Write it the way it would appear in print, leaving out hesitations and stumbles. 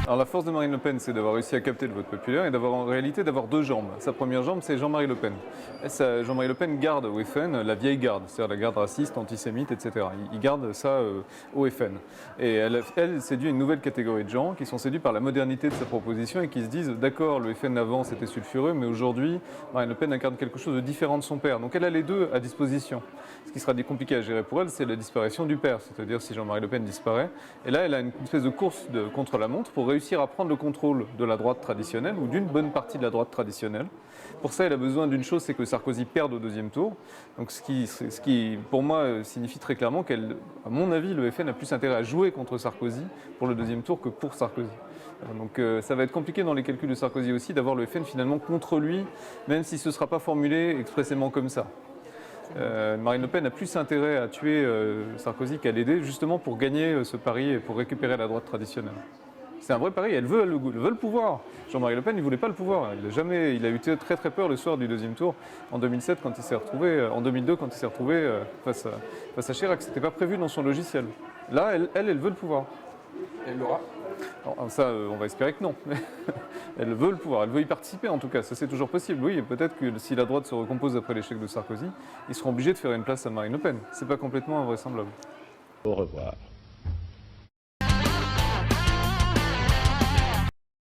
Alors la force de Marine Le Pen, c'est d'avoir réussi à capter le vote populaire et d'avoir en réalité d'avoir deux jambes. Sa première jambe, c'est Jean-Marie Le Pen. Jean-Marie Le Pen garde au FN la vieille garde, c'est-à-dire la garde raciste, antisémite, etc. Il garde ça au FN. Et elle séduit une nouvelle catégorie de gens qui sont séduits par la modernité de sa proposition et qui se disent d'accord, le FN avant c'était sulfureux, mais aujourd'hui Marine Le Pen incarne quelque chose de différent de son père. Donc elle a les deux à disposition. Ce qui sera compliqué à gérer pour elle, c'est la disparition du père, c'est-à-dire si Jean-Marie Le Pen disparaît. Et là, elle a une espèce de course contre la montre pour réussir à prendre le contrôle de la droite traditionnelle ou d'une bonne partie de la droite traditionnelle. Pour ça, elle a besoin d'une chose, c'est que Sarkozy perde au deuxième tour. Donc, ce qui pour moi, signifie très clairement qu'à mon avis, le FN a plus intérêt à jouer contre Sarkozy pour le deuxième tour que pour Sarkozy. Donc ça va être compliqué dans les calculs de Sarkozy aussi d'avoir le FN finalement contre lui, même si ce ne sera pas formulé expressément comme ça. Marine Le Pen a plus intérêt à tuer Sarkozy qu'à l'aider, justement pour gagner ce pari et pour récupérer la droite traditionnelle. C'est un vrai pari, elle veut le pouvoir. Jean-Marie Le Pen, il ne voulait pas le pouvoir. Il a eu très très peur le soir du deuxième tour, en 2007, quand il s'est retrouvé, en 2002, quand il s'est retrouvé face à Chirac. Ce n'était pas prévu dans son logiciel. Là, elle veut le pouvoir. Et elle l'aura. Alors, ça, on va espérer que non. Elle veut le pouvoir, elle veut y participer en tout cas, ça c'est toujours possible. Oui, et peut-être que si la droite se recompose après l'échec de Sarkozy, ils seront obligés de faire une place à Marine Le Pen. C'est pas complètement invraisemblable. Au revoir.